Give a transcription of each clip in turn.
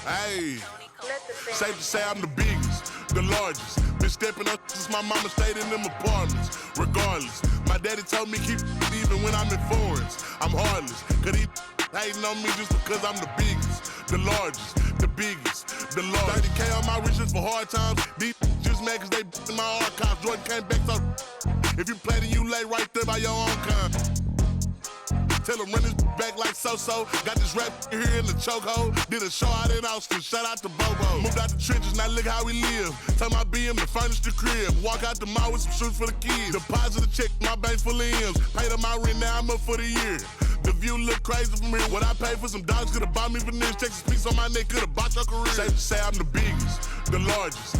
Hey, safe to say I'm the biggest, the largest. Been stepping up since my mama stayed in them apartments. Regardless, my daddy told me keep even when I'm in foreigns. I'm heartless, cause he hating on me just because I'm the biggest, the largest, the biggest, the largest. 30K on my riches for hard times. These just mad cause they in my archives. Jordan came back so if you play then you lay right there by your own kind. Tell him run his back like so-so. Got this rap here in the chokehold. Did a show out in Austin, shout out to Bobo. Moved out the trenches, now look how we live. Tell my BM to furnish the crib. Walk out the mall with some shoes for the kids. Deposit a check, my bank full of M's. Paid on my rent, now I'm up for the year. The view look crazy from here. What I paid for some dogs could've bought me veneers. Texas piece on my neck could've bought your career. Safe to say I'm the biggest, the largest.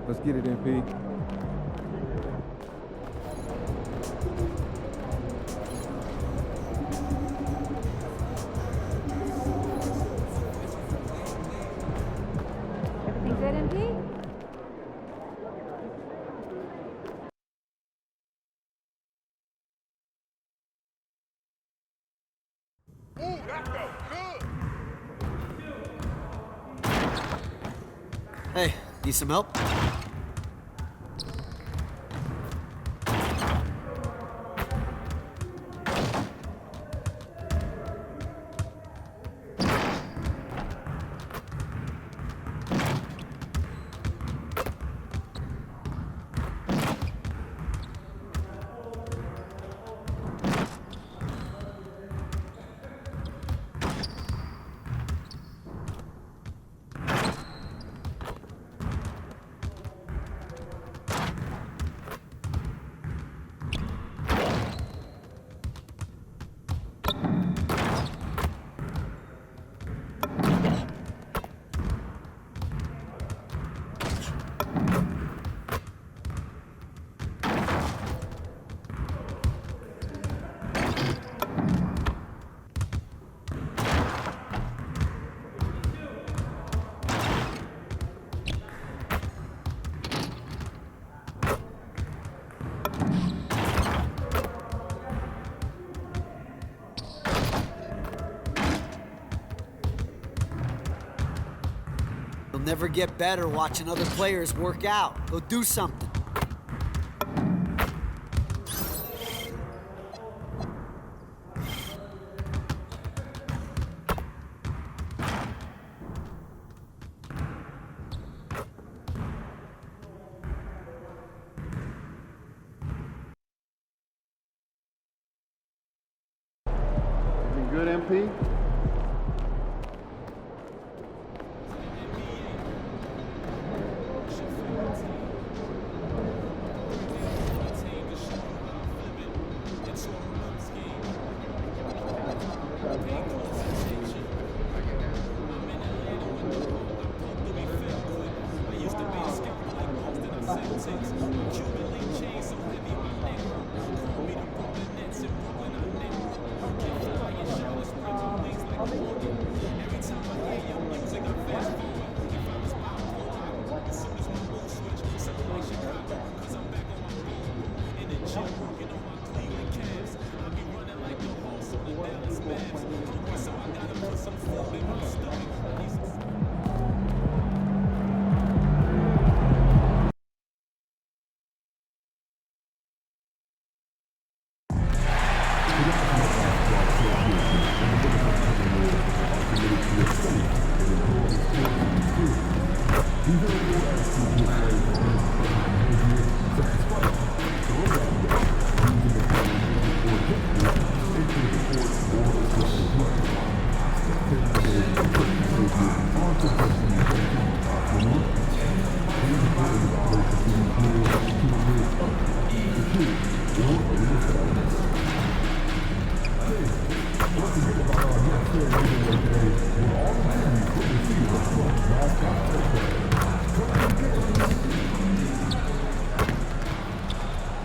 Let's get it, MP. Everything good, MP? Ooh, that felt good. Hey, need some help? You'll never get better watching other players work out. Go do something. Everything good, MP?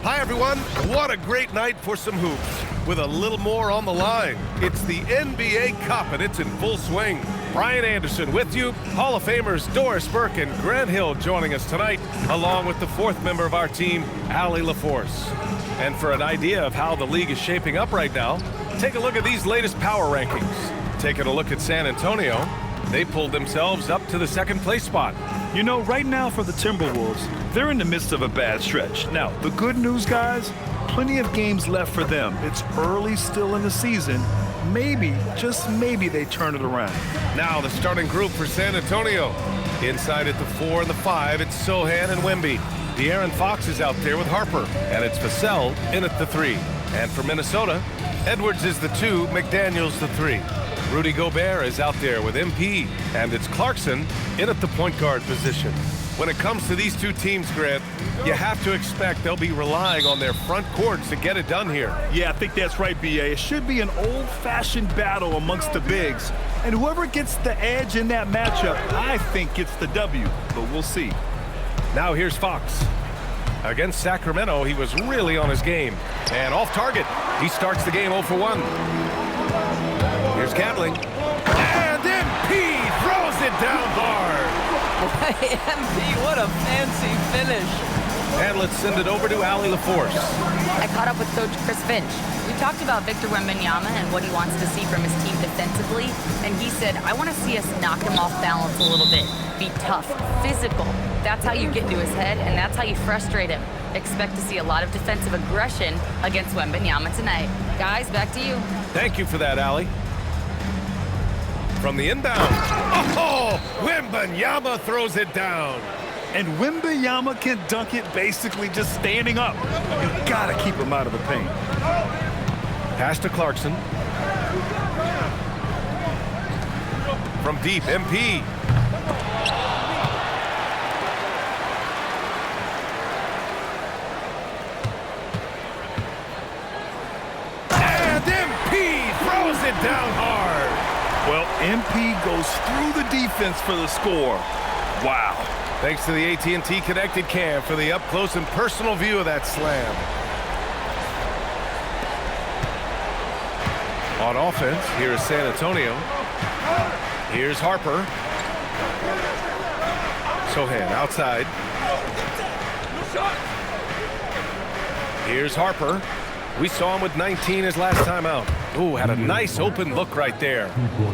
Hi everyone, what a great night for some hoops. With a little more on the line, it's the NBA Cup and it's in full swing. Brian Anderson with you, Hall of Famers Doris Burke and Grant Hill joining us tonight, along with the fourth member of our team, Allie LaForce. And for an idea of how the league is shaping up right now, take a look at these latest power rankings. Taking a look at San Antonio, they pulled themselves up to the second place spot. You know, right now for the Timberwolves, they're in the midst of a bad stretch. Now, the good news, guys, plenty of games left for them. It's early still in the season. Maybe, just maybe, they turn it around. Now the starting group for San Antonio. Inside at the 4 and the 5, it's Sohan and Wemby. De'Aaron Fox is out there with Harper, and it's Vassell in at the 3. And for Minnesota, Edwards is the 2, McDaniels the 3. Rudy Gobert is out there with MP, and it's Clarkson in at the point guard position. When it comes to these two teams, Grant, you have to expect they'll be relying on their front courts to get it done here. Yeah, I think that's right, B.A. It should be an old-fashioned battle amongst the bigs. And whoever gets the edge in that matchup, I think gets the W, but we'll see. Now here's Fox. Against Sacramento, he was really on his game. And off target. He starts the game 0 for 1. Here's Gatling. And MP throws it down hard. MP, what a fancy finish. And let's send it over to Allie LaForce. I caught up with Coach Chris Finch. We talked about Victor Wembanyama and what he wants to see from his team defensively, and he said, I want to see us knock him off balance a little bit. Be tough, physical. That's how you get into his head, and that's how you frustrate him. Expect to see a lot of defensive aggression against Wembanyama tonight. Guys, back to you. Thank you for that, Allie. From the inbound. Oh, Wembanyama throws it down. And Wembanyama can dunk it basically just standing up. You gotta keep him out of the paint. Pass to Clarkson. From deep, MP. And MP throws it down hard. Well, MP goes through the defense for the score. Wow. Thanks to the AT&T Connected Cam for the up-close and personal view of that slam. On offense, here is San Antonio. Here's Harper. Sohan outside. Here's Harper. We saw him with 19 his last time out. Ooh, had a nice open look right there.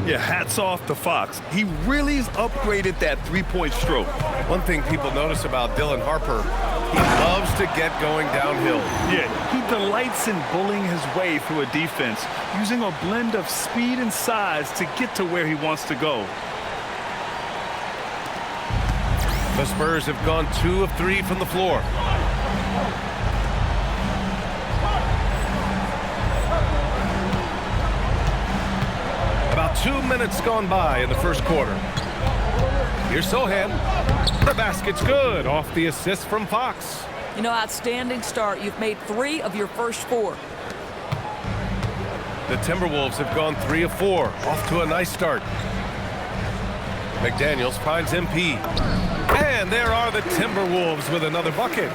Yeah, hats off to Fox. He really has upgraded that three-point stroke. One thing people notice about Dylan Harper, he loves to get going downhill. Yeah, he delights in bullying his way through a defense, using a blend of speed and size to get to where he wants to go. The Spurs have gone 2 of 3 from the floor. About 2 minutes gone by in the first quarter. Here's Sohan. The basket's good off the assist from Fox. You know, outstanding start. You've made 3 of your first 4. The Timberwolves have gone 3 of 4. Off to a nice start. McDaniels finds MP. And there are the Timberwolves with another bucket.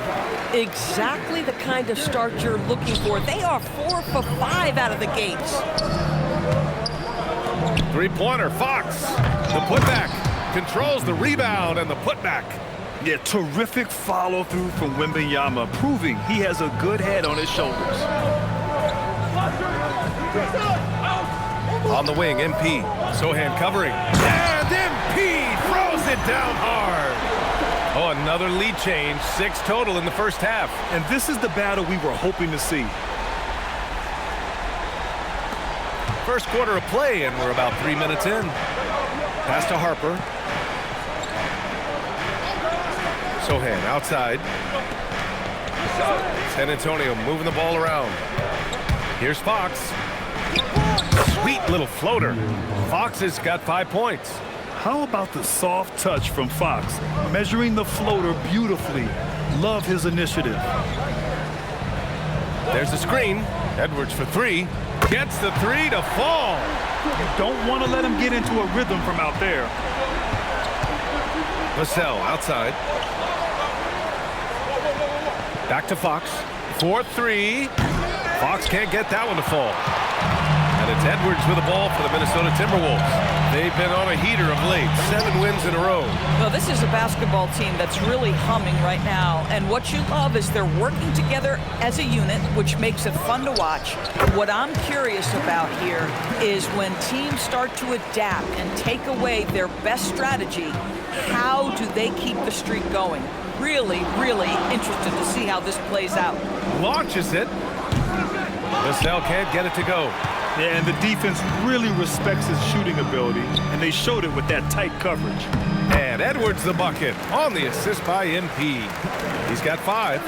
Exactly the kind of start you're looking for. They are 4 for 5 out of the gates. Three-pointer, Fox. The putback. Controls the rebound and the putback. Yeah, terrific follow-through from Wembanyama, proving he has a good head on his shoulders. On the wing, MP. Sohan covering. And MP throws it down hard. Oh, another lead change. 6 total in the first half. And this is the battle we were hoping to see. First quarter of play, and we're about 3 minutes in. Pass to Harper. Sohan outside. San Antonio moving the ball around. Here's Fox. Sweet little floater. Fox has got 5 points. How about the soft touch from Fox, measuring the floater beautifully? Love his initiative. There's a screen. Edwards for 3. Gets the 3 to fall. You don't want to let him get into a rhythm from out there. Vassell outside. Back to Fox. 4-3. Fox can't get that one to fall. And it's Edwards with the ball for the Minnesota Timberwolves. They've been on a heater of late. 7 wins in a row. Well, this is a basketball team that's really humming right now. And what you love is they're working together as a unit, which makes it fun to watch. What I'm curious about here is when teams start to adapt and take away their best strategy, how do they keep the streak going? Really, really interested to see how this plays out. Launches it. Vassell can't get it to go. Yeah, and the defense really respects his shooting ability, and they showed it with that tight coverage. And Edwards the bucket on the assist by MP. He's got 5.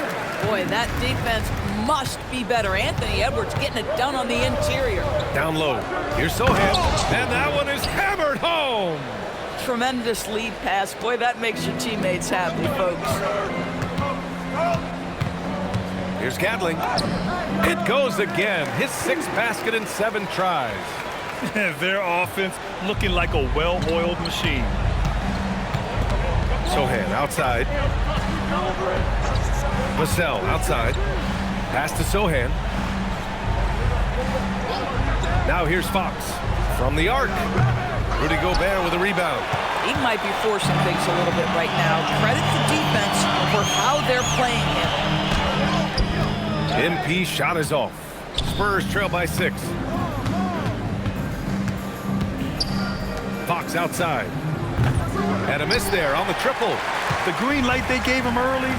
Boy, that defense must be better. Anthony Edwards getting it done on the interior. Down low. Here's Sohan. And that one is hammered home. Tremendous lead pass. Boy, that makes your teammates happy, folks. Here's Gatling. It goes again. His 6th basket in 7 tries. Their offense looking like a well-oiled machine. Sohan outside. Vassell outside. Pass to Sohan. Now here's Fox from the arc. Rudy Gobert with a rebound. He might be forcing things a little bit right now. Credit the defense for how they're playing him. MP shot is off. Spurs trail by 6. Fox outside. And a miss there on the triple. The green light they gave him early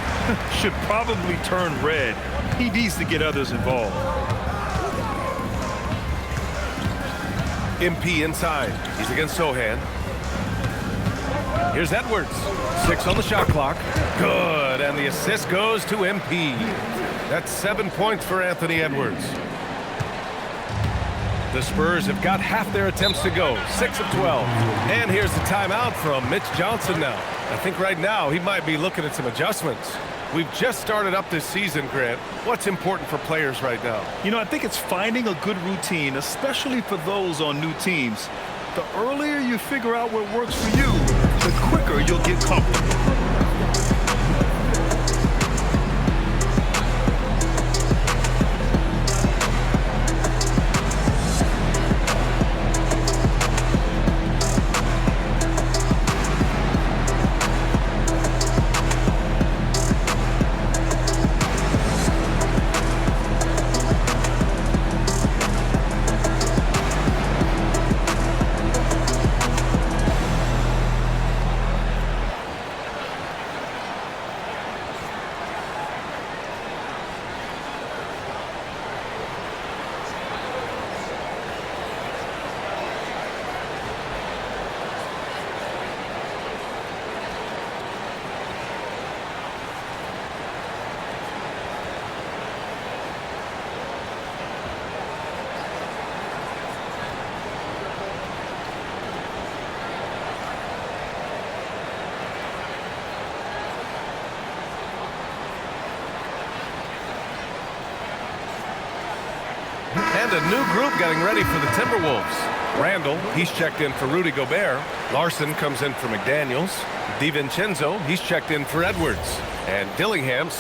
should probably turn red. He needs to get others involved. MP inside. He's against Sohan. Here's Edwards. 6 on the shot clock. Good. And the assist goes to MP. That's 7 points for Anthony Edwards. The Spurs have got half their attempts to go. 6 of 12. And here's the timeout from Mitch Johnson now. I think right now he might be looking at some adjustments. We've just started up this season, Grant. What's important for players right now? You know, I think it's finding a good routine, especially for those on new teams. The earlier you figure out what works for you, the quicker you'll get comfortable. And a new group getting ready for the Timberwolves. Randall, he's checked in for Rudy Gobert. Larson comes in for McDaniels. DiVincenzo, he's checked in for Edwards. And Dillingham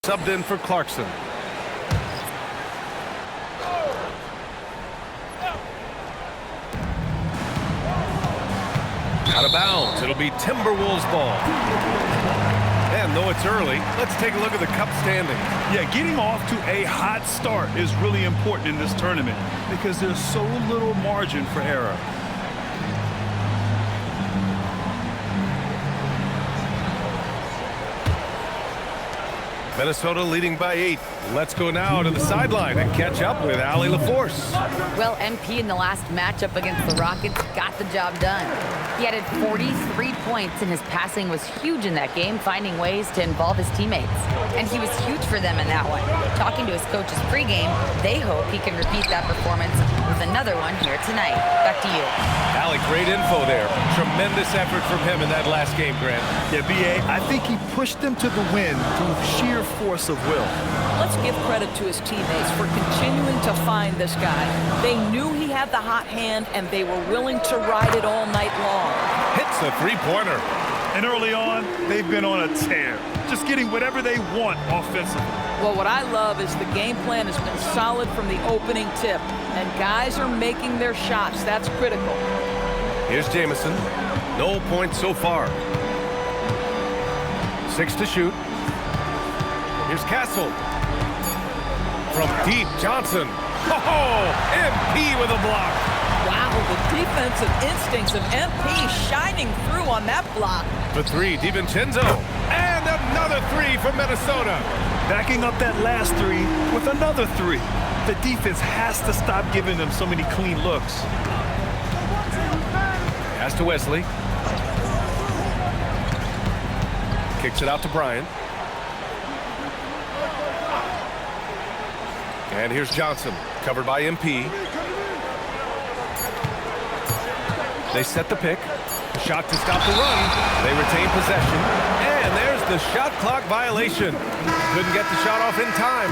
subbed in for Clarkson. Out of bounds. It'll be Timberwolves ball. And though it's early, let's take a look at the cup standing. Yeah, getting off to a hot start is really important in this tournament because there's so little margin for error. Minnesota leading by 8. Let's go now to the sideline and catch up with Allie LaForce. Well, MP in the last matchup against the Rockets got the job done. He added 43 points, and his passing was huge in that game, finding ways to involve his teammates. And he was huge for them in that one. Talking to his coaches pregame, they hope he can repeat that performance with another one here tonight. Back to you. Allie, great info there. Tremendous effort from him in that last game, Grant. Yeah, B.A., I think he pushed them to the win through sheer force of will. Let's give credit to his teammates for continuing to find this guy. They knew he had the hot hand, and they were willing to ride it all night long. Hits a three-pointer. And early on, they've been on a tear, just getting whatever they want offensively. Well, what I love is the game plan has been solid from the opening tip, and guys are making their shots. That's critical. Here's Jamison. No points so far. 6 to shoot. Here's Castle. From deep, Johnson. Oh, MP with a block. Wow, the defensive instincts of MP shining through on that block. The 3, DiVincenzo. And another 3 from Minnesota. Backing up that last 3 with another 3. The defense has to stop giving them so many clean looks. Pass to Wesley. Kicks it out to Bryant. And here's Johnson, covered by MP. They set the pick. Shot to stop the run. They retain possession. And there's the shot clock violation. Couldn't get the shot off in time.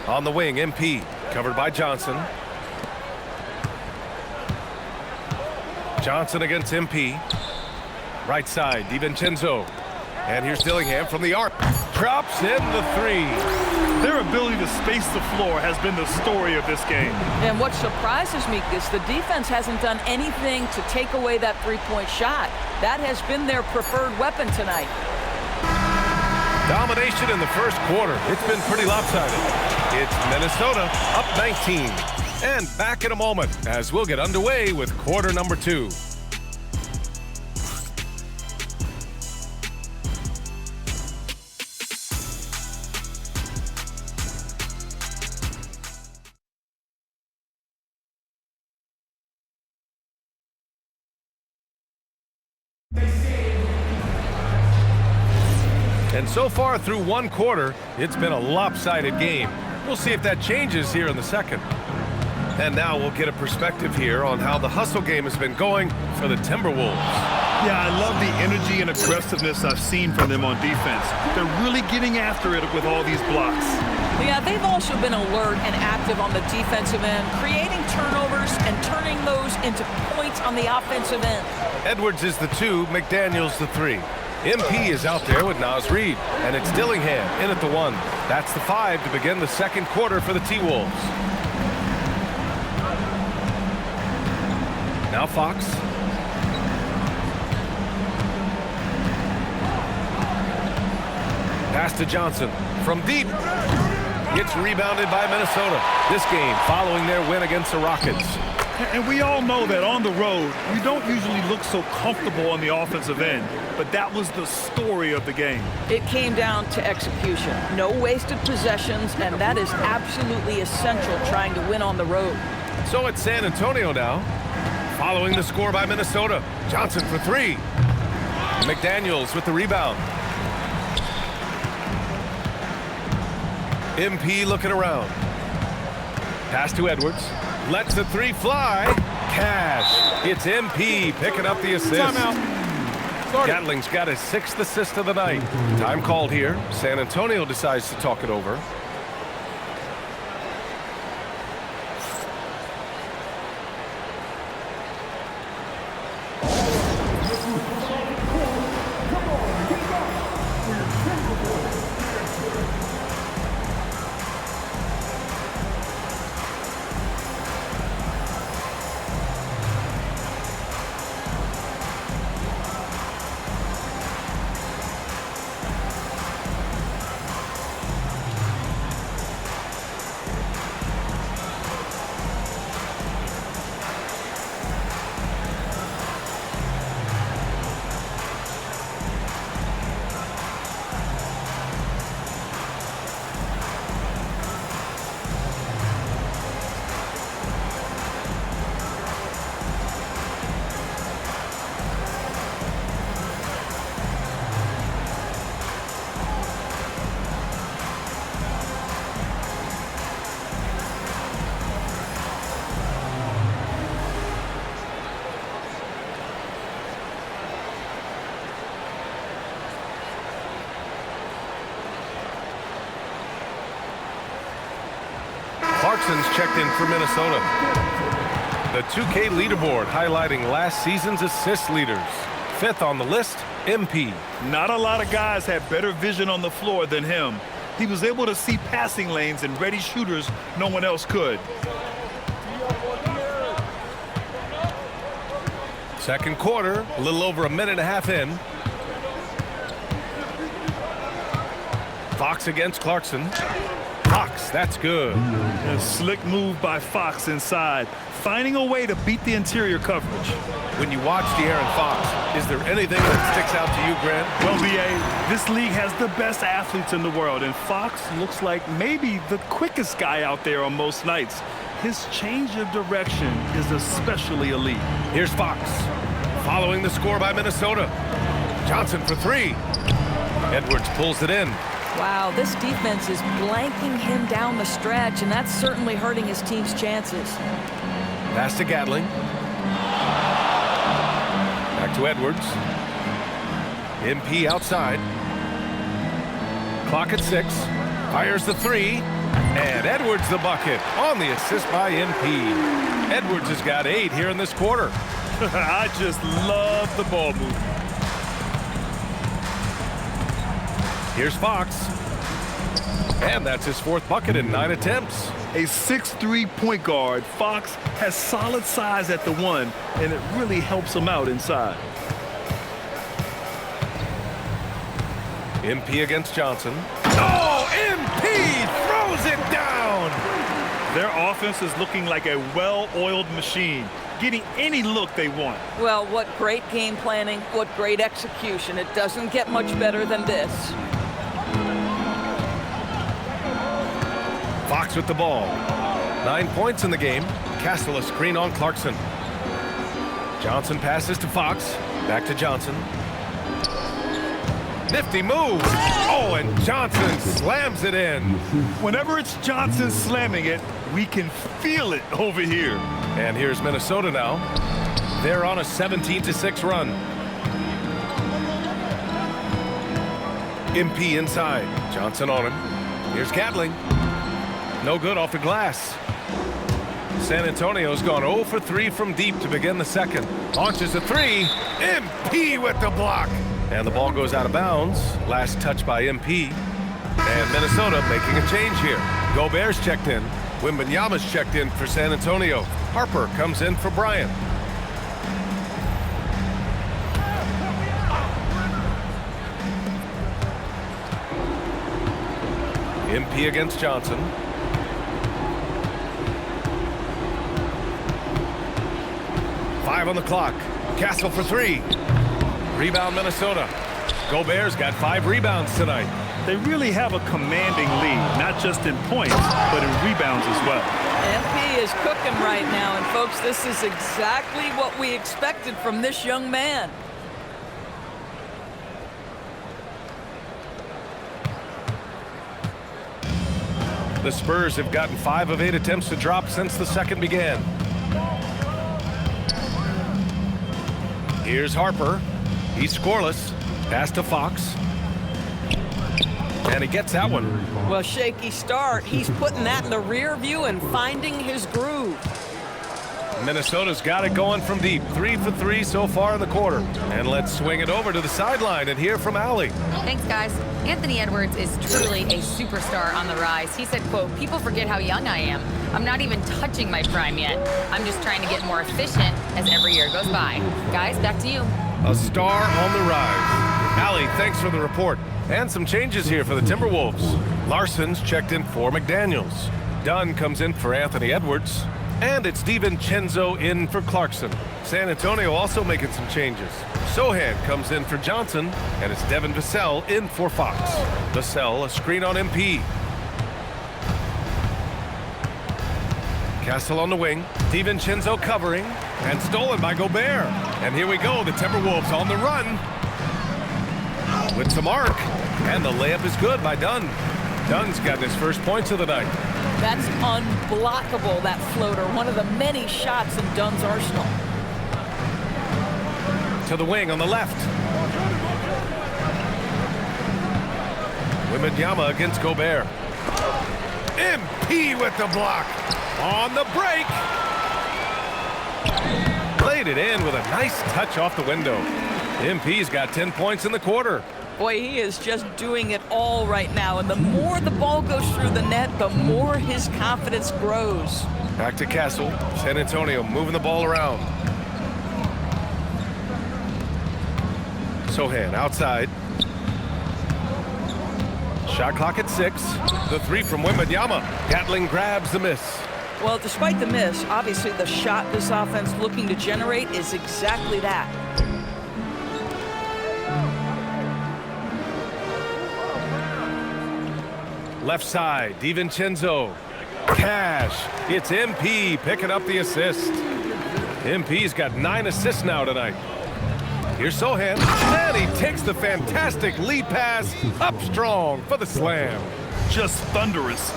On the wing, MP, covered by Johnson. Johnson against MP. Right side, DiVincenzo. And here's Dillingham from the arc. Drops in the 3. Their ability to space the floor has been the story of this game. And what surprises me is the defense hasn't done anything to take away that three-point shot. That has been their preferred weapon tonight. Domination in the first quarter. It's been pretty lopsided. It's Minnesota up 19. And back in a moment as we'll get underway with quarter number 2. And so far through one quarter, it's been a lopsided game. We'll see if that changes here in the second. And now we'll get a perspective here on how the hustle game has been going for the Timberwolves. Yeah, I love the energy and aggressiveness I've seen from them on defense. They're really getting after it with all these blocks. Yeah, they've also been alert and active on the defensive end, creating turnovers and turning those into points on the offensive end. Edwards is the 2, McDaniels the 3. MP is out there with Naz Reid, and it's Dillingham in at the 1. That's the 5 to begin the second quarter for the T-Wolves. Now Fox. Pass to Johnson from deep. Gets rebounded by Minnesota. This game following their win against the Rockets. And we all know that on the road, you don't usually look so comfortable on the offensive end, but that was the story of the game. It came down to execution. No wasted possessions, and that is absolutely essential trying to win on the road. So it's San Antonio now, following the score by Minnesota. Johnson for 3. McDaniels with the rebound. MP looking around. Pass to Edwards. Lets the 3 fly. Cash. It's MP picking up the assist. Gatling's got his 6th assist of the night. Time called here. San Antonio decides to talk it over. Larson's checked in for Minnesota. The 2K leaderboard highlighting last season's assist leaders. 5th on the list, MP. Not a lot of guys had better vision on the floor than him. He was able to see passing lanes and ready shooters no one else could. Second quarter, a little over a minute and a half in. Fox against Clarkson. Fox, that's good. A slick move by Fox inside, finding a way to beat the interior coverage. When you watch De'Aaron Fox, is there anything that sticks out to you, Grant? Well, B.A., this league has the best athletes in the world, and Fox looks like maybe the quickest guy out there on most nights. His change of direction is especially elite. Here's Fox, following the score by Minnesota. Johnson for 3. Edwards pulls it in. Wow, this defense is blanking him down the stretch, and that's certainly hurting his team's chances. Pass to Gatling. Back to Edwards. MP outside. Clock at 6. Fires the 3. And Edwards the bucket on the assist by MP. Edwards has got 8 here in this quarter. I just love the ball movement. Here's Fox. And that's his 4th bucket in 9 attempts. A 6'3" point guard, Fox has solid size at the 1, and it really helps him out inside. MP against Johnson. Oh, MP throws it down! Their offense is looking like a well-oiled machine, getting any look they want. Well, what great game planning, what great execution. It doesn't get much better than this. Fox with the ball. 9 points in the game. Castle a screen on Clarkson. Johnson passes to Fox. Back to Johnson. Nifty move. Oh, and Johnson slams it in. Whenever it's Johnson slamming it, we can feel it over here. And here's Minnesota now. They're on a 17-6 run. MP inside. Johnson on him. Here's Gatling. No good off the glass. San Antonio's gone 0 for 3 from deep to begin the second. Launches a 3. MP with the block. And the ball goes out of bounds. Last touch by MP. And Minnesota making a change here. Gobert's checked in. Wembanyama's checked in for San Antonio. Harper comes in for Bryant. MP against Johnson. Five on the clock. Castle for 3. Rebound Minnesota. Gobert's got 5 rebounds tonight. They really have a commanding lead, not just in points, but in rebounds as well. MP is cooking right now, and folks, this is exactly what we expected from this young man. The Spurs have gotten 5 of 8 attempts to drop since the second began. Here's Harper. He's scoreless. Pass to Fox. And he gets that one. Well, shaky start. He's putting that in the rear view and finding his groove. Minnesota's got it going from deep. 3 for 3 so far in the quarter. And let's swing it over to the sideline and hear from Allie. Thanks, guys. Anthony Edwards is truly a superstar on the rise. He said, quote, "People forget how young I am. I'm not even touching my prime yet. I'm just trying to get more efficient as every year goes by." Guys, back to you. A star on the rise. Allie, thanks for the report. And some changes here for the Timberwolves. Larson's checked in for McDaniels. Dunn comes in for Anthony Edwards. And it's DiVincenzo in for Clarkson. San Antonio also making some changes. Sohan comes in for Johnson, and it's Devin Vassell in for Fox. Vassell, a screen on MP. Castle on the wing. DiVincenzo covering, and stolen by Gobert. And here we go, the Timberwolves on the run. With some arc, and the layup is good by Dunn. Dunn's got his first points of the night. That's unblockable, that floater. One of the many shots in Dunn's arsenal. To the wing on the left. Wembanyama against Gobert. MP with the block. On the break. Laid it in with a nice touch off the window. MP's got 10 points in the quarter. Boy, he is just doing it all right now. And the more the ball goes through the net, the more his confidence grows. Back to Castle. San Antonio moving the ball around. Sohan outside. Shot clock at 6. The 3 from Wembanyama. Gatling grabs the miss. Well, despite the miss, obviously the shot this offense looking to generate is exactly that. Left side, DiVincenzo. Cash. It's MP picking up the assist. MP's got 9 assists now tonight. Here's Sohan, and he takes the fantastic lead pass up strong for the slam. Just thunderous.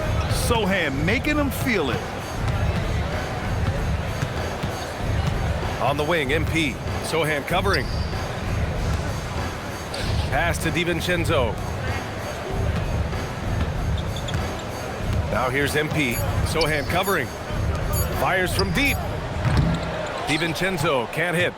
Sohan making him feel it. On the wing, MP. Sohan covering. Pass to DiVincenzo. Now here's MP. Sohan covering. Fires from deep. DiVincenzo can't hit.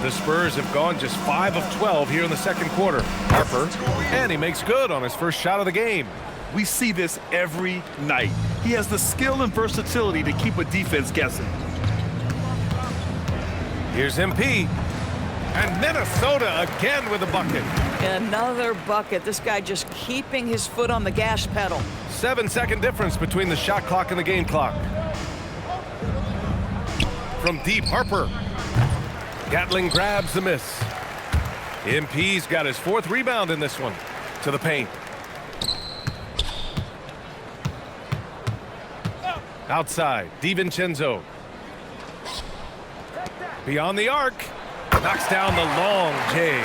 The Spurs have gone just 5 of 12 here in the second quarter. Harper, and he makes good on his first shot of the game. We see this every night. He has the skill and versatility to keep a defense guessing. Here's MP. And Minnesota again with a bucket. Another bucket. This guy just keeping his foot on the gas pedal. 7-second difference between the shot clock and the game clock. From deep, Harper. Gatling grabs the miss. MP's got his 4th rebound in this one. To the paint. Outside, DiVincenzo. Beyond the arc. Knocks down the long J.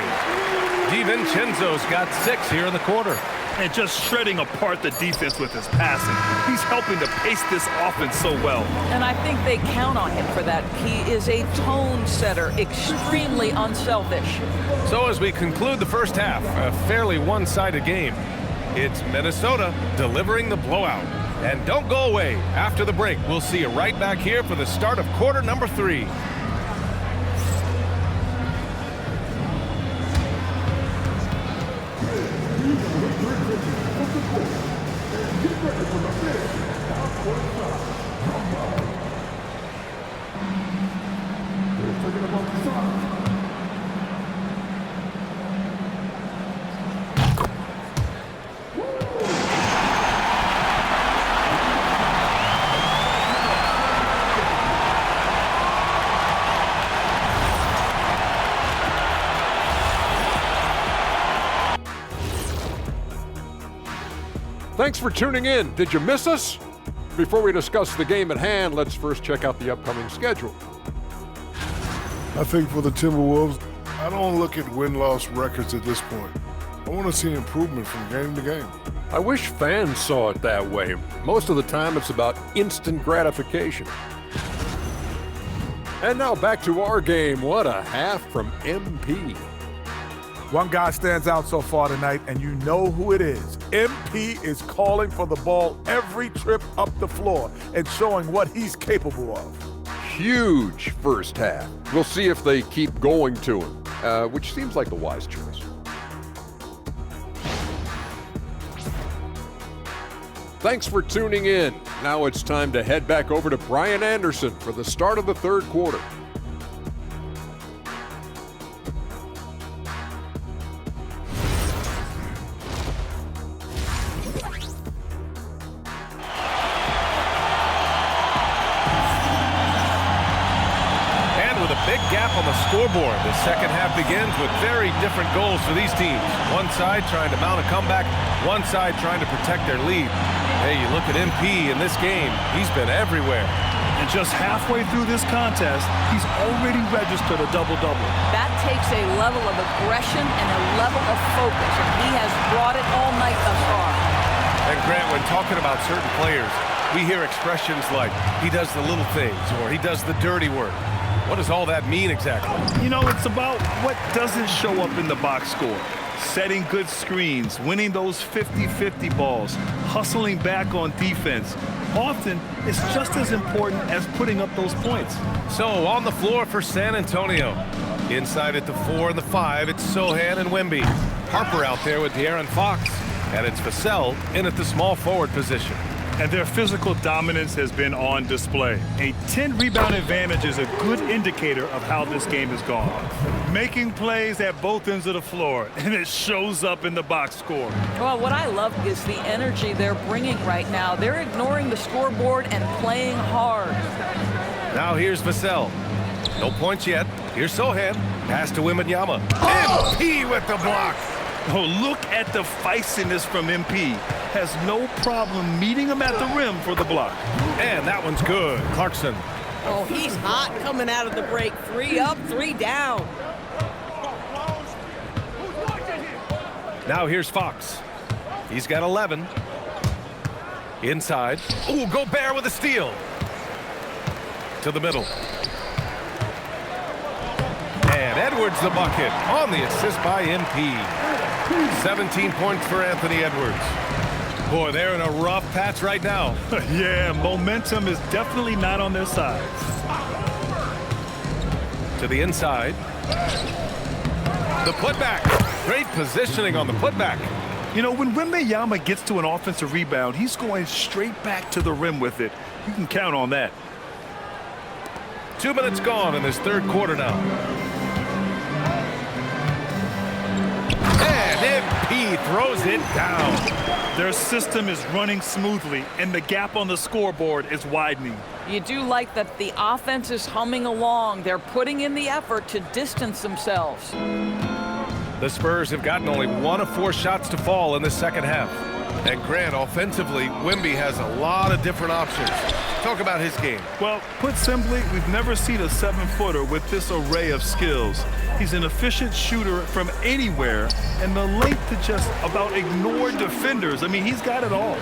DiVincenzo's got 6 here in the quarter. And just shredding apart the defense with his passing. He's helping to pace this offense so well. And I think they count on him for that. He is a tone setter, extremely unselfish. So as we conclude the first half, a fairly one-sided game, it's Minnesota delivering the blowout. And don't go away. After the break, we'll see you right back here for the start of quarter number 3. Thanks for tuning in. Did you miss us? Before we discuss the game at hand, let's first check out the upcoming schedule. I think for the Timberwolves, I don't look at win-loss records at this point. I want to see improvement from game to game. I wish fans saw it that way. Most of the time, it's about instant gratification. And now back to our game. What a half from MP. One guy stands out so far tonight, and you know who it is. MP is calling for the ball every trip up the floor and showing what he's capable of. Huge first half. We'll see if they keep going to him, which seems like the wise choice. Thanks for tuning in. Now it's time to head back over to Brian Anderson for the start of the third quarter. On the scoreboard, the second half begins with very different goals for these teams. One side trying to mount a comeback, one side trying to protect their lead. Hey, you look at MP in this game, he's been everywhere. And just halfway through this contest, he's already registered a double-double. That takes a level of aggression and a level of focus, and he has brought it all night thus far. And Grant, when talking about certain players, we hear expressions like, he does the little things, or he does the dirty work. What does all that mean exactly? You know, it's about what doesn't show up in the box score. Setting good screens, winning those 50-50 balls, hustling back on defense. often it's just as important as putting up those points. So on the floor for San Antonio. Inside at the 4 and the 5, it's Sochan and Wemby. Harper out there with De'Aaron Fox. And it's Vassell in at the small forward position. And their physical dominance has been on display. A 10-rebound advantage is a good indicator of how this game has gone. Making plays at both ends of the floor, and it shows up in the box score. Well, what I love is the energy they're bringing right now. They're ignoring the scoreboard and playing hard. Now here's Vassell. No points yet. Here's Sochan. Pass to Wembanyama. MP with the block. Oh, look at the feistiness from MP. Has no problem meeting him at the rim for the block. And that one's good. Clarkson. Oh, he's hot coming out of the break. 3 up, 3 down. Now here's Fox. He's got 11. Inside. Ooh, Gobert with a steal. To the middle. And Edwards the bucket on the assist by MP. 17 points for Anthony Edwards. Boy, they're in a rough patch right now. Yeah, momentum is definitely not on their side. To the inside. The putback. Great positioning on the putback. You know, when Wembanyama gets to an offensive rebound, he's going straight back to the rim with it. You can count on that. 2 minutes gone in this third quarter now. And MP throws it down. Their system is running smoothly, and the gap on the scoreboard is widening. You do like that the offense is humming along. They're putting in the effort to distance themselves. The Spurs have gotten only 1 of 4 shots to fall in the second half. And Grant, offensively, Wemby has a lot of different options. Talk about his game. Well, put simply, we've never seen a 7-footer with this array of skills. He's an efficient shooter from anywhere, and the length to just about ignore defenders. I mean, he's got it all.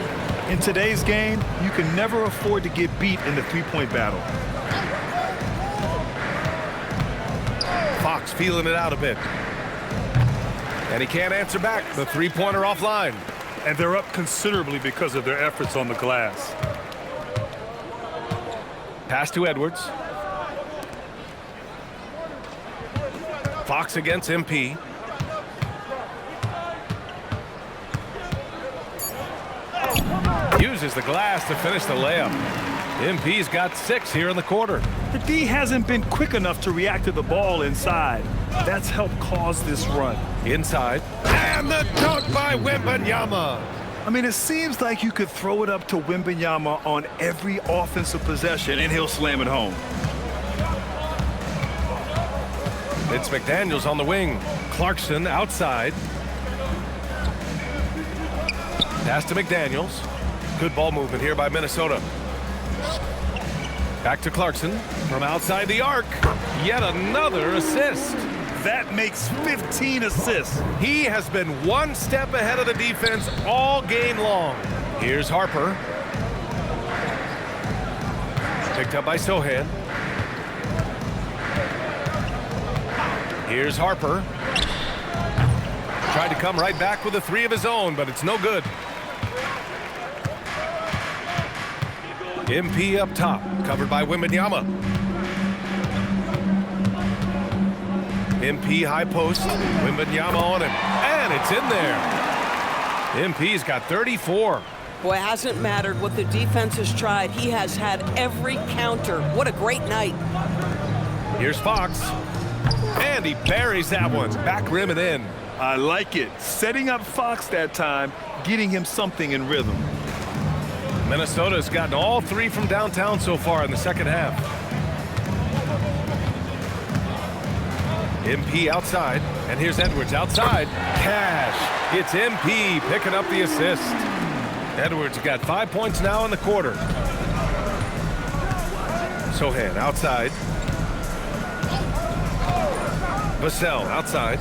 In today's game, you can never afford to get beat in the three-point battle. Fox feeling it out a bit. And he can't answer back. The three-pointer offline. And they're up considerably because of their efforts on the glass. Pass to Edwards. Fox against MP. Uses the glass to finish the layup. MP's got 6 here in the quarter. The D hasn't been quick enough to react to the ball inside. That's helped cause this run. Inside. And the dunk by Wembanyama. I mean, it seems like you could throw it up to Wembanyama on every offensive possession, and he'll slam it home. It's McDaniels on the wing. Clarkson outside. Pass to McDaniels. Good ball movement here by Minnesota. Back to Clarkson from outside the arc. Yet another assist. That makes 15 assists. He has been 1 step ahead of the defense all game long. Here's Harper. Picked up by Sochan. Here's Harper. Tried to come right back with a 3 of his own, but it's no good. MP up top, covered by Wembanyama. MP high post, Wembanyama on him, and it's in there. MP's got 34. Boy, it hasn't mattered what the defense has tried. He has had every counter. What a great night. Here's Fox, and he buries that one. Back rim and in. I like it. Setting up Fox that time, getting him something in rhythm. Minnesota's gotten all 3 from downtown so far in the second half. MP outside, and here's Edwards outside. Cash. It's MP picking up the assist. Edwards got 5 points now in the quarter. Sochan outside. Vassell outside.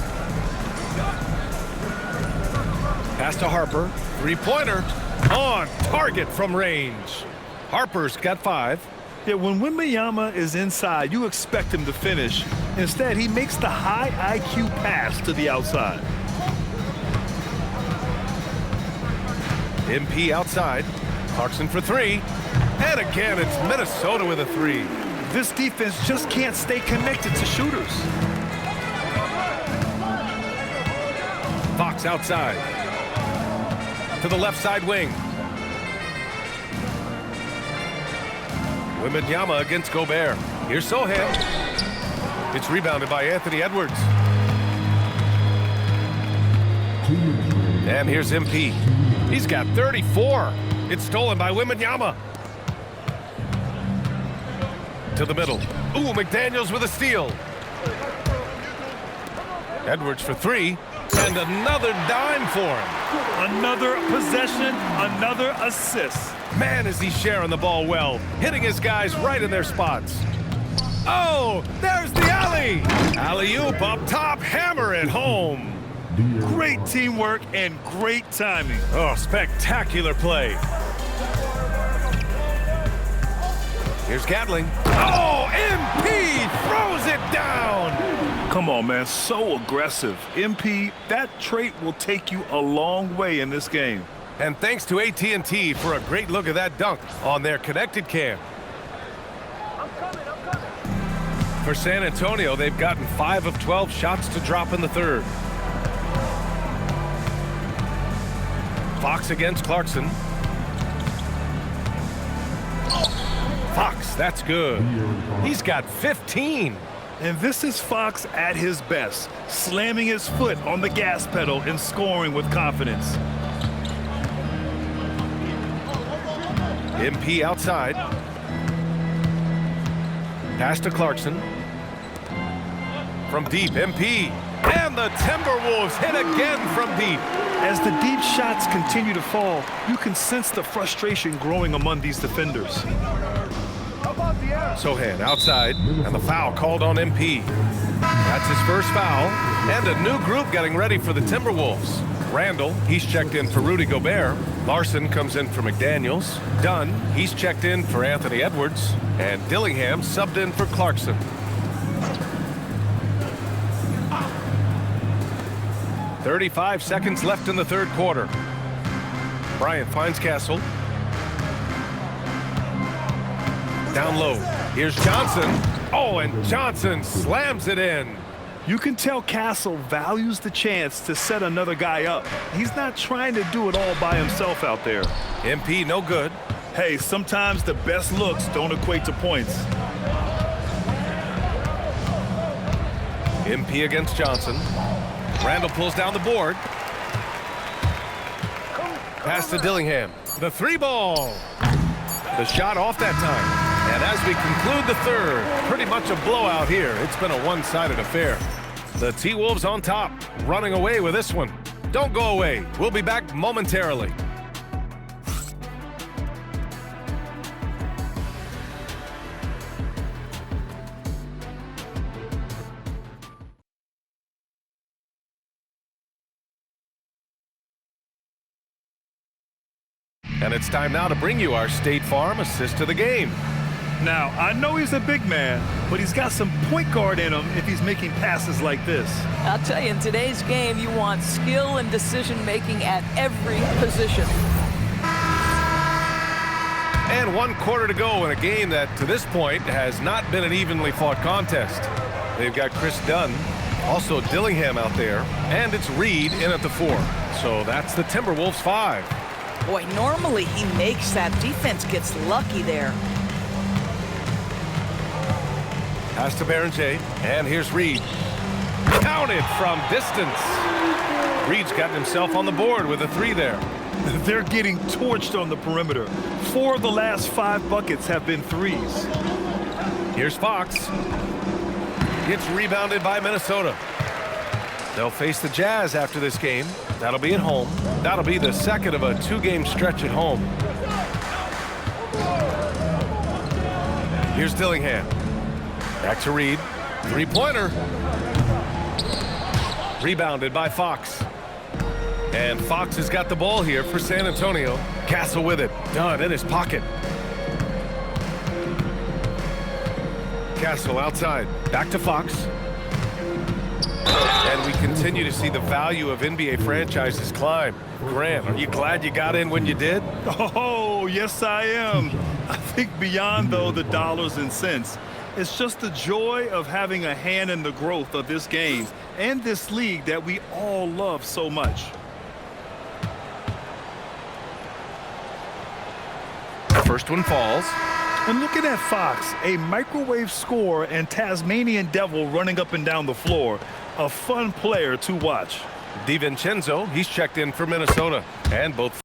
Pass to Harper. 3-pointer on target from range. Harper's got 5. Yeah, when Wembanyama is inside, you expect him to finish. Instead, he makes the high IQ pass to the outside. MP outside. Clarkson for three. And again, it's Minnesota with a three. This defense just can't stay connected to shooters. Fox outside. To the left side wing. Wembanyama against Gobert. Here's Sohan. It's rebounded by Anthony Edwards. And here's MP. He's got 34. It's stolen by Wembanyama. To the middle. Ooh, McDaniels with a steal. Edwards for three. And another dime for him. Another possession, another assist. Man, is he sharing the ball well. Hitting his guys right in their spots. Oh, there's the alley. Alley-oop up top, hammer it home. Great teamwork and great timing. Oh, spectacular play. Here's Gatling. Oh, MP throws it down. Come on, man, so aggressive. MP, that trait will take you a long way in this game. And thanks to AT&T for a great look at that dunk on their connected cam. For San Antonio, they've gotten 5 of 12 shots to drop in the third. Fox against Clarkson. Fox, that's good. He's got 15. And this is Fox at his best, slamming his foot on the gas pedal and scoring with confidence. MP outside. Pass to Clarkson. From deep, MP. And the Timberwolves hit again from deep. As the deep shots continue to fall, you can sense the frustration growing among these defenders. Sohan outside, and the foul called on MP. That's his first foul, and a new group getting ready for the Timberwolves. Randall, he's checked in for Rudy Gobert. Larson comes in for McDaniels. Dunn, he's checked in for Anthony Edwards. And Dillingham subbed in for Clarkson. "35 seconds left in the third quarter. Bryant finds Castle. Down low. Here's Johnson. Oh, and Johnson slams it in. You can tell Castle values the chance to set another guy up. He's not trying to do it all by himself out there. MP no good. Hey, sometimes the best looks don't equate to points. MP against Johnson. Randall pulls down the board. Pass to Dillingham. The three ball. The shot off that time. And as we conclude the third, pretty much a blowout here. It's been a one-sided affair. The T-Wolves on top, running away with this one. Don't go away. We'll be back momentarily. And it's time now to bring you our State Farm assist to the game. Now, I know he's a big man, but he's got some point guard in him if he's making passes like this. I'll tell you, in today's game, you want skill and decision-making at every position. And 1 quarter to go in a game that, to this point, has not been an evenly fought contest. They've got Chris Dunn, also Dillingham out there, and it's Reed in at the 4. So that's the Timberwolves 5. Boy, normally he makes that. Defense gets lucky there. Pass to Berenger, and here's Reed. Counted from distance. Reed's gotten himself on the board with a 3 there. They're getting torched on the perimeter. 4 of the last 5 buckets have been threes. Here's Fox. Gets rebounded by Minnesota. They'll face the Jazz after this game. That'll be at home. That'll be the second of a 2-game stretch at home. Here's Dillingham. Back to Reed. 3-pointer. Rebounded by Fox. And Fox has got the ball here for San Antonio. Castle with it. Dunn in his pocket. Castle outside. Back to Fox. And And we continue to see the value of NBA franchises climb. Grant, are you glad you got in when you did? Oh, yes, I am. I think beyond, though, the dollars and cents, it's just the joy of having a hand in the growth of this game and this league that we all love so much. First one falls. And looking at Fox, a microwave scorer and Tasmanian devil running up and down the floor, a fun player to watch. DiVincenzo, he's checked in for Minnesota, and both.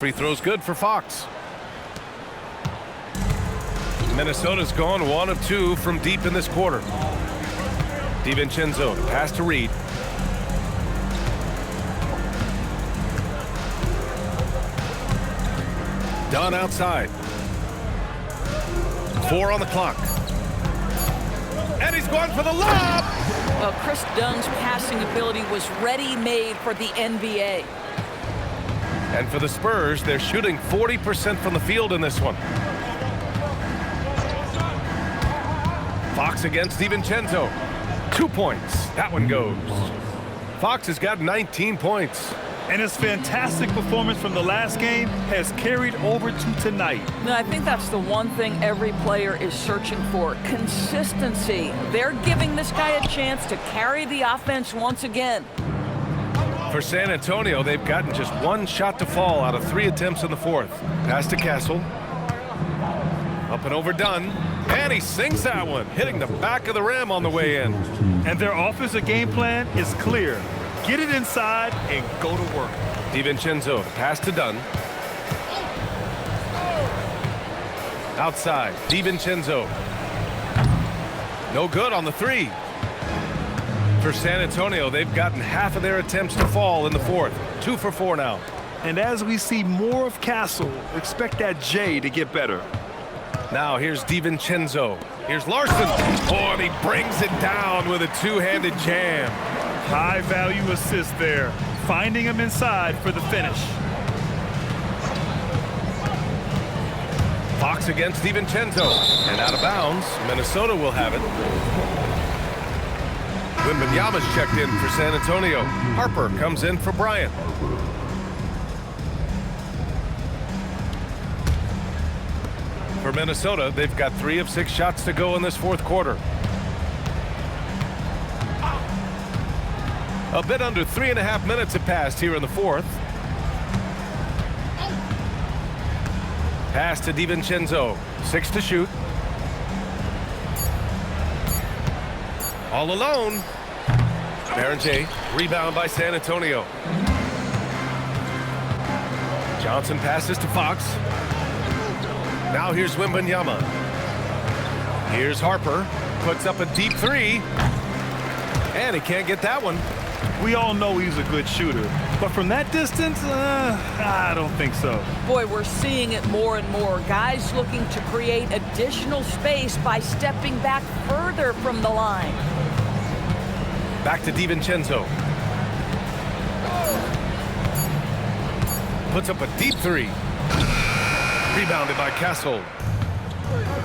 Free throw's good for Fox. Minnesota's gone 1 of 2 from deep in this quarter. DiVincenzo, pass to Reed. Dunn outside. 4 on the clock. And he's going for the lob! Well, Chris Dunn's passing ability was ready-made for the NBA. And for the Spurs, they're shooting 40% from the field in this one. Fox against DiVincenzo. 2 points. That one goes. Fox has got 19 points. And his fantastic performance from the last game has carried over to tonight. No, I think that's the one thing every player is searching for, consistency. They're giving this guy a chance to carry the offense once again. For San Antonio, they've gotten just 1 shot to fall out of 3 attempts in the fourth. Pass to Castle. Up and over Dunn. And he sinks that one, hitting the back of the rim on the way in. And their offensive game plan is clear. Get it inside and go to work. DiVincenzo, pass to Dunn. Outside, DiVincenzo. No good on the 3. For San Antonio, they've gotten half of their attempts to fall in the fourth. 2 for 4 now. And as we see more of Castle, expect that J to get better. Now here's DiVincenzo. Here's Larson. Oh, and he brings it down with a 2-handed jam. High value assist there. Finding him inside for the finish. Fox against DiVincenzo. And out of bounds. Minnesota will have it. Wembanyama's checked in for San Antonio. Harper comes in for Bryant. For Minnesota, they've got 3 of 6 shots to go in this fourth quarter. A bit under 3.5 minutes have passed here in the fourth. Pass to DiVincenzo. 6 to shoot. All alone. Baron J. Rebound by San Antonio. Johnson passes to Fox. Now here's Wembanyama. Here's Harper. Puts up a deep 3. And he can't get that one. We all know he's a good shooter, but from that distance, I don't think so. Boy, we're seeing it more and more. Guys looking to create additional space by stepping back further from the line. Back to DiVincenzo. Puts up a deep three. Rebounded by Castle.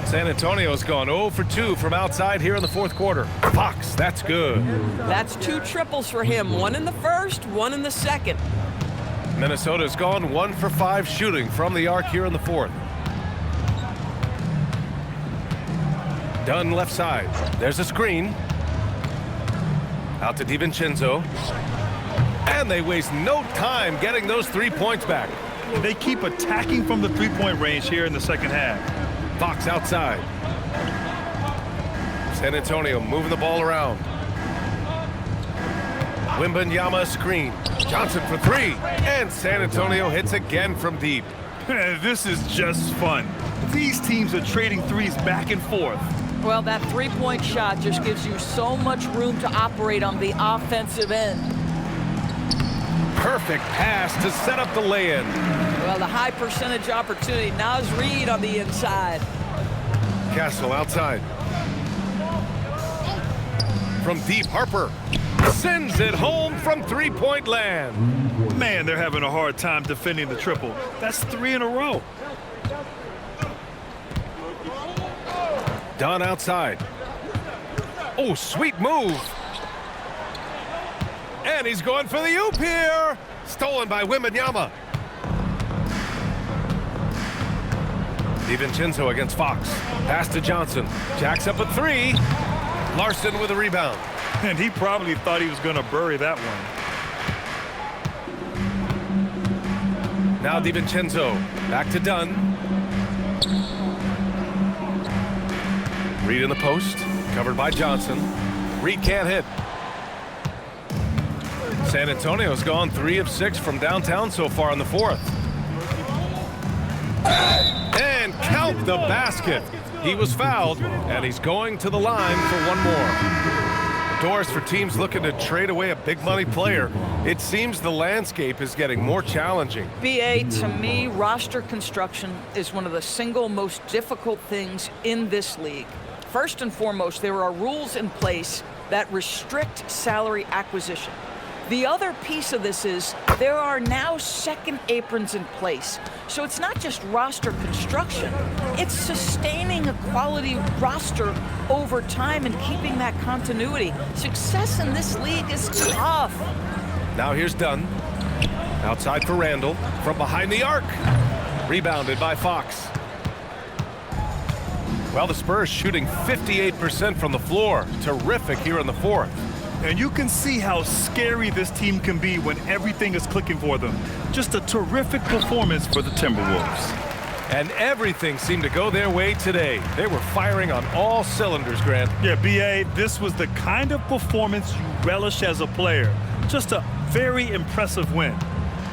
San Antonio's gone 0 for 2 from outside here in the fourth quarter. Fox, that's good. That's 2 triples for him. 1 in the first, 1 in the second. Minnesota's gone 1 for 5 shooting from the arc here in the fourth. Dunn left side. There's a screen. Out to DiVincenzo. And they waste no time getting those 3 points back. They keep attacking from the three-point range here in the second half. Fox outside. San Antonio moving the ball around. Wembanyama screen. Johnson for 3. And San Antonio hits again from deep. This is just fun. These teams are trading threes back and forth. Well, that three-point shot just gives you so much room to operate on the offensive end. Perfect pass to set up the lay-in. Well, the high percentage opportunity. Naz Reid on the inside. Castle outside. From deep, Harper sends it home from three-point land. Man, they're having a hard time defending the triple. That's 3 in a row. Dunn outside. Oh, sweet move. And he's going for the oop here. Stolen by Wembanyama. DiVincenzo against Fox. Pass to Johnson. Jacks up a 3. Larson with a rebound. And he probably thought he was going to bury that one. Now DiVincenzo. Back to Dunn. Reid in the post. Covered by Johnson. Reid can't hit. San Antonio's gone 3 of 6 from downtown so far in the fourth. And count the basket. He was fouled, and he's going to the line for one more. Doors for teams looking to trade away a big money player. It seems the landscape is getting more challenging. BA, to me, roster construction is one of the single most difficult things in this league. First and foremost, there are rules in place that restrict salary acquisition. The other piece of this is there are now second aprons in place. So it's not just roster construction, it's sustaining a quality roster over time and keeping that continuity. Success in this league is tough. Now here's Dunn. Outside for Randall. From behind the arc. Rebounded by Fox. Well, the Spurs shooting 58% from the floor. Terrific here in the fourth. And you can see how scary this team can be when everything is clicking for them. Just a terrific performance for the Timberwolves. And everything seemed to go their way today. They were firing on all cylinders, Grant. Yeah, B.A., this was the kind of performance you relish as a player. Just a very impressive win.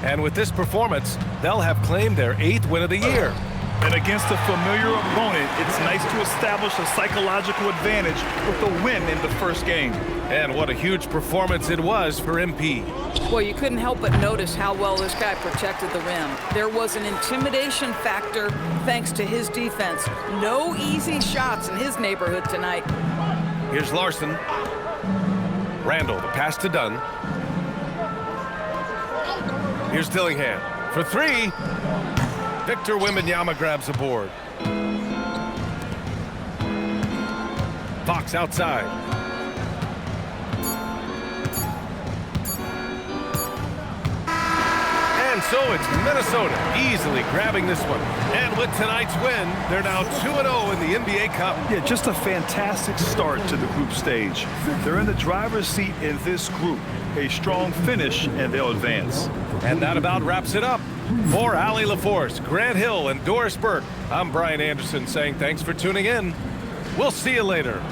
And with this performance, they'll have claimed their 8th win of the year. And against a familiar opponent, it's nice to establish a psychological advantage with a win in the first game. And what a huge performance it was for MP. Well, you couldn't help but notice how well this guy protected the rim. There was an intimidation factor thanks to his defense. No easy shots in his neighborhood tonight. Here's Larson. Randall, the pass to Dunn. Here's Dillingham for 3. Victor Wembanyama grabs a board. Fox outside. And so it's Minnesota easily grabbing this one. And with tonight's win, they're now 2-0 in the NBA Cup. Yeah, just a fantastic start to the group stage. They're in the driver's seat in this group. A strong finish, and they'll advance. And that about wraps it up. For Allie LaForce, Grant Hill, and Doris Burke, I'm Brian Anderson saying thanks for tuning in. We'll see you later.